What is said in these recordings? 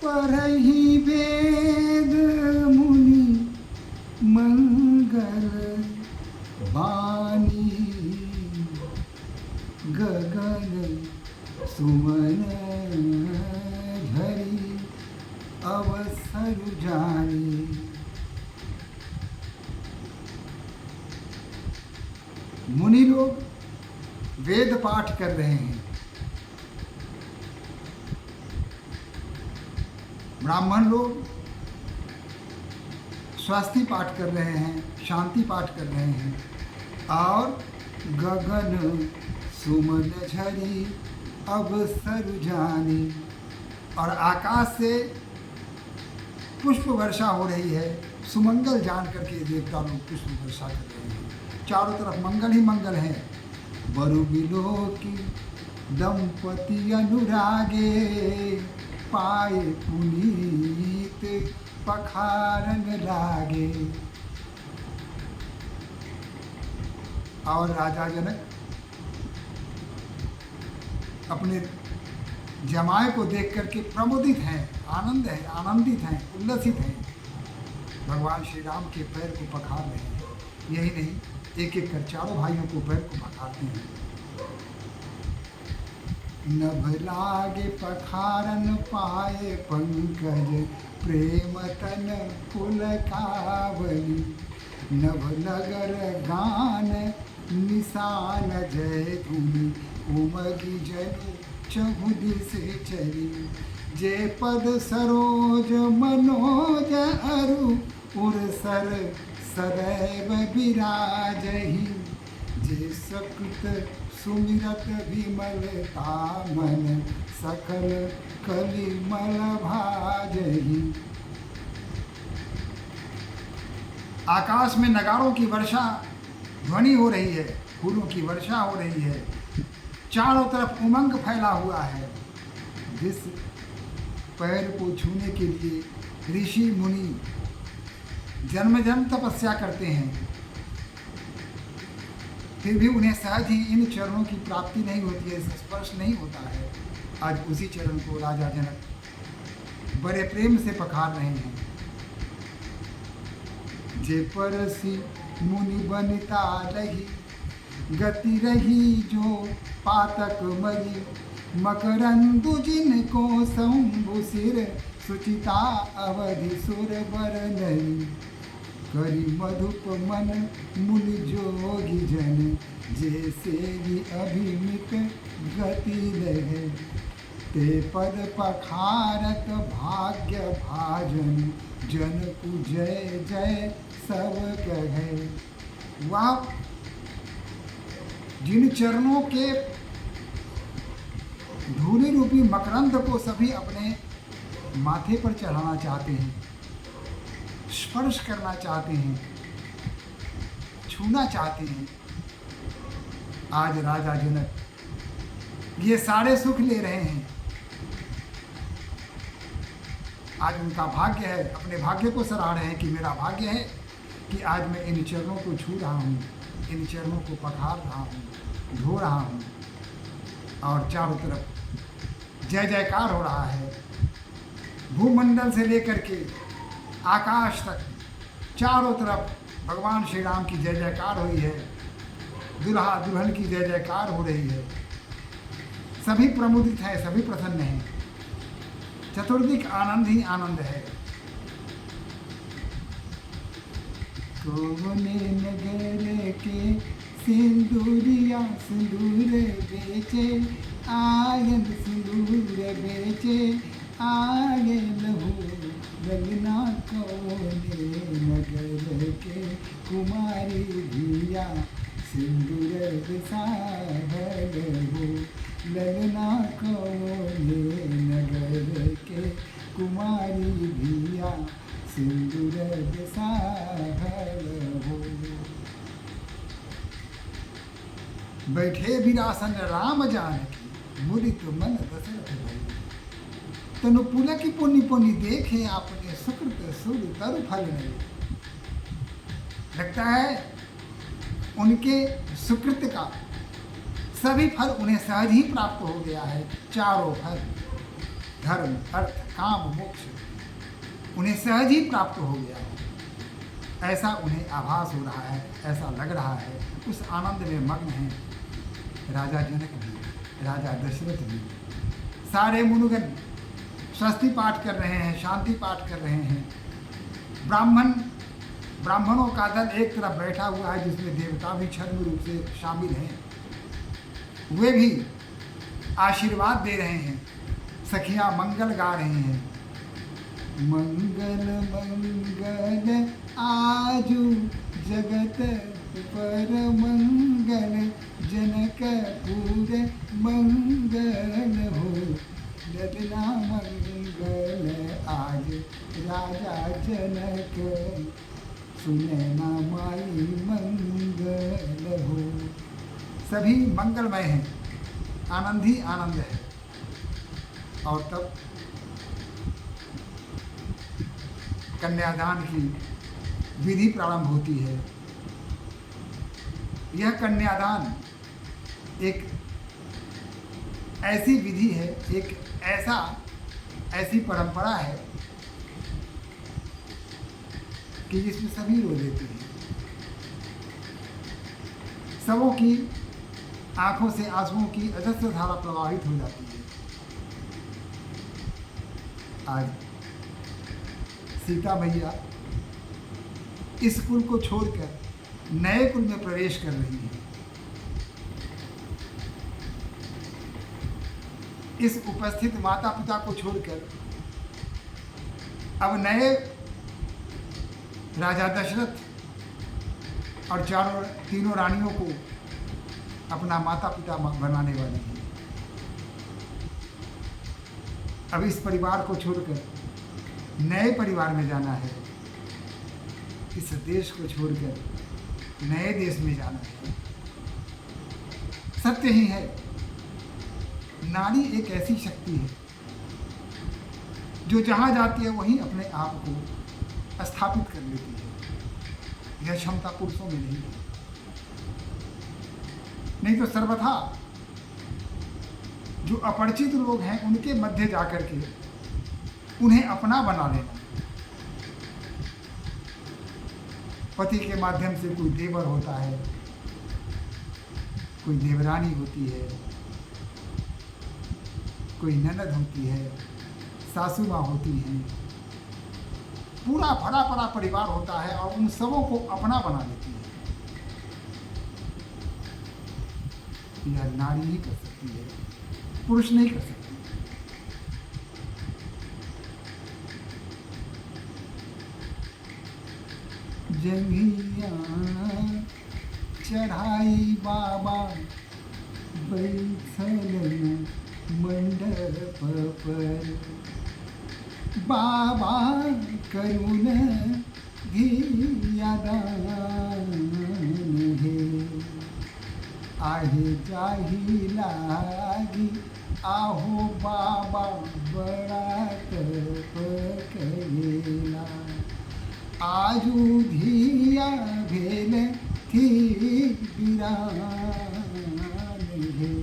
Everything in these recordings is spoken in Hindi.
परहि वेद मुनि मंगल वाणी, गगन सुमन झरी अवसर जानी। मुनि लोग वेद पाठ कर रहे हैं, ब्राह्मण लोग स्वस्ति पाठ कर रहे हैं, शांति पाठ कर रहे हैं, और गगन सुमन झरी अवसर जानी, और आकाश से पुष्प वर्षा हो रही है। सुमंगल जान करके देवता लोग पुष्प वर्षा कर रहे हैं। चारों तरफ मंगल ही मंगल है। बरु बिलोकी दंपति अनुरागे, पाए पुनीत पखारन लागे। और राजा जनक अपने जमाए को देख करके प्रमुदित हैं, आनंदित हैं, उल्लसित हैं। भगवान श्री राम के पैर को पखार रहे हैं। यही नहीं, एक एक कर चारों भाइयों को पैर को पखारते हैं। नभ लागे पखारन पाए पंकज, प्रेम तन पुलकावली। नभ नगर गान निशान जय धुनि, उमगी जनु चहुदि से चली। जे पद सरोज मनोज अरु, उरसर सदैव विराजहि। जे सकृत सुमिरत विमलता मन, सकल कलिमल भाजहि। आकाश में नगारों की वर्षा ध्वनि हो रही है, फूलों की वर्षा हो रही है, चारों तरफ उमंग फैला हुआ है। जिस पैर को छूने के लिए ऋषि मुनि जन्म जन्म तपस्या करते हैं, फिर भी उन्हें सहज ही इन चरणों की प्राप्ति नहीं होती है, स्पर्श नहीं होता है। आज उसी चरण को राजा जनक बड़े प्रेम से पखार रहे हैं। जे परसी मुनि बनिता रही, गति रही जो पातक मरी। मकरंदु जिनको शंभु सिर, सुचिता अवधि सुर बर नहीं। करी मधुप मन मुनि जोगी जन, जैसे ही अभिमित गति रहे। ते पद पखारत भाग्य भाजन, जन को जय जय सब कहे। वह जिन चरणों के धूलि रूपी मकरंद को सभी अपने माथे पर चढ़ाना चाहते हैं, स्पर्श करना चाहते हैं, छूना चाहते हैं, आज राजा जनक ये सारे सुख ले रहे हैं। आज उनका भाग्य है, अपने भाग्य को सराह रहे हैं कि मेरा भाग्य है कि आज मैं इन चरणों को छू रहा हूँ, इन चरणों को पखार रहा हूँ, धो रहा हूँ, और चारों तरफ जय जयकार हो रहा है। भूमंडल से लेकर के आकाश तक चारों तरफ भगवान श्री राम की जय जयकार हुई है, दुल्हा दुल्हन की जय जयकार हो रही है। सभी प्रमुदित हैं, सभी प्रसन्न हैं। चतुर्दिक आनंद ही आनंद है। कोने नगर के सिंदूरिया सिंदूर बेचे, आयन सिंदूर बेचे, आयन हो रंगना। कोने नगर के कुमारी धिया, सिंदूर बिसाहल हो लगना। कोने नगर के कुमारी धिया, सिंदूर बिसाहल हो। बैठे विरासन राम जानकी, मुदित मन दशरथ भई। तनु पुलकी पुनि पुनि देखे, आपने सुकृत सुर तरु फल नहीं। लगता है उनके सुकृत का सभी फल उन्हें सहज ही प्राप्त हो गया है। चारों फल धर्म, अर्थ, काम, मोक्ष उन्हें सहज ही प्राप्त हो गया, ऐसा उन्हें आभास हो रहा है, ऐसा लग रहा है। उस आनंद में मग्न हैं राजा जनक भी, राजा दशरथ भी। सारे मुनुगण स्वस्ति पाठ कर रहे हैं, शांति पाठ कर रहे हैं। ब्राह्मणों का दल एक तरफ बैठा हुआ है, जिसमें देवता भी छद्म रूप से शामिल हैं। वे भी आशीर्वाद दे रहे हैं, सखियां मंगल गा रही हैं। मंगल मंगल आजू जगत पर मंगल, जनकपुर मंगल हो। ललना मंगल आज राजा जनक, सुनैना माई मंगल हो। सभी मंगलमय हैं, आनंद ही आनंद है। और तब कन्यादान की विधि प्रारंभ होती है। यह कन्यादान एक ऐसी विधि है, एक ऐसी परंपरा है कि जिसमें सभी रो देते हैं। सबों की आंखों से आंसुओं की अजस्र धारा प्रवाहित हो जाती है। आज सीता मैया इस कुल को छोड़कर नए कुल में प्रवेश कर रही है। इस उपस्थित माता पिता को छोड़कर अब नए राजा दशरथ और तीनों रानियों को अपना माता पिता बनाने वाली है। अब इस परिवार को छोड़कर नए परिवार में जाना है, इस देश को छोड़कर नए देश में जाना है। सत्य ही है, नारी एक ऐसी शक्ति है जो जहां जाती है वहीं अपने आप को स्थापित कर लेती है। यह क्षमता पुरुषों में नहीं है। नहीं तो सर्वथा जो अपरिचित लोग हैं उनके मध्य जाकर के उन्हें अपना बना लेना। पति के माध्यम से कोई देवर होता है, कोई देवरानी होती है, कोई ननद होती है, सासू माँ होती हैं। पूरा भरा पड़ा परिवार होता है और उन सबों को अपना बना लेती है। यह नारी ही कर सकती है, पुरुष नहीं कर सकते। जंघिया चढ़ाई बाबा बैठल मंडप पर, बाबा करुण धियादान है। आहे जाही लागी आहो बाबा बड़ा तप करेला। आजू धिया भेल थी बिरान है।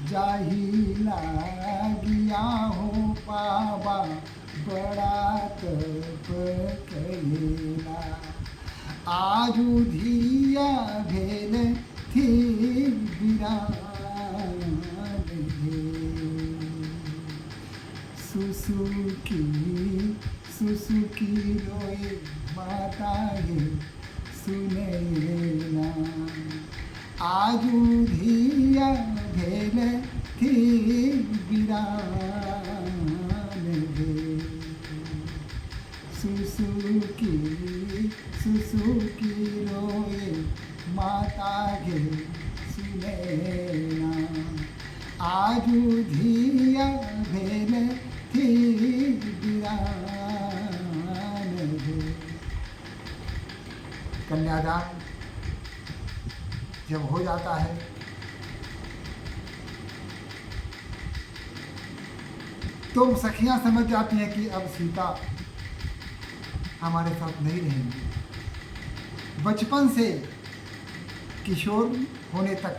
जाही लागिया हो बाबा बड़ा तप करेला। आजू धिया भेल थी बिरान है। सुसुकी रोए माता है सुनैना। आजू धिया भेल थी बिरान है। सुसुकी रोए माता है सुनैना। आजू धिया भेल थी बिरान है। कन्यादान जब हो जाता है तो सखियां समझ जाती हैं कि अब सीता हमारे साथ नहीं रहेंगी। बचपन से किशोर होने तक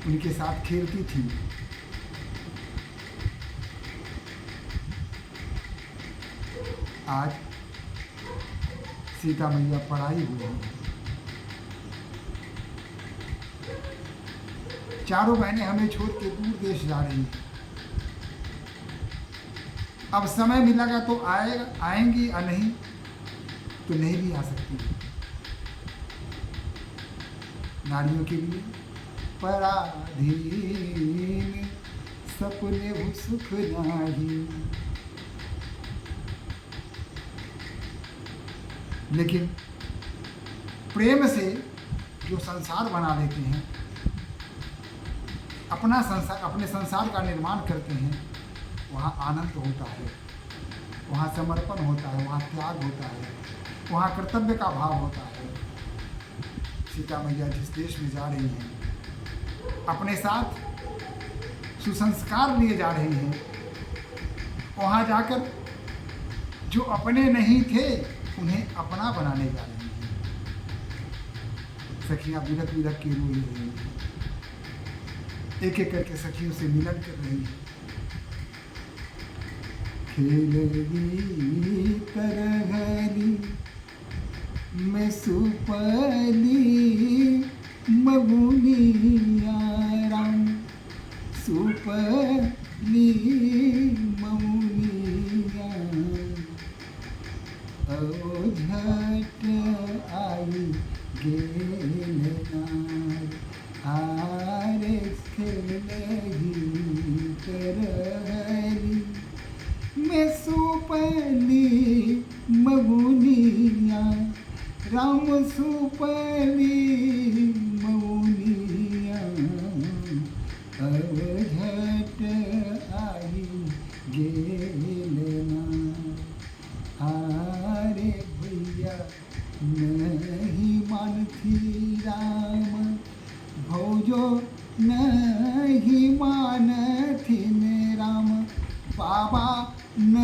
उनके साथ खेलती थी, आज सीता मैया पराई हुई हैं। चारों बहनें हमें छोड़ के दूर देश जा रही हैं। अब समय मिलेगा तो आएंगी या नहीं तो नहीं भी आ सकती। नारियों के लिए पराधीन सपने वो सुख नाही। लेकिन प्रेम से जो संसार बना लेते हैं, अपना संसार, अपने संसार का निर्माण करते हैं, वहाँ आनंद होता है, वहाँ समर्पण होता है, वहाँ त्याग होता है, वहाँ कर्तव्य का भाव होता है। सीता मैया जिस देश में जा रही हैं, अपने साथ सुसंस्कार लिए जा रही हैं, वहाँ जाकर जो अपने नहीं थे उन्हें अपना बनाने जा रही हैं। सखियाँ बिलख बिलख के रो रही हैं, एक एक करके सखियों से मिलन कर रही हैं। खेलगी तरहली मैं सुपली ममुनिया राम, सुपली ममुनिया झट आई गेल नार, आरे खेलगी तरहली मैं सुपली ममुनिया राम, सुपली ममुनिया झट आई गेल नार। आरे भैया नहीं मानती राम, भौजो नहीं मानती राम, बाबा न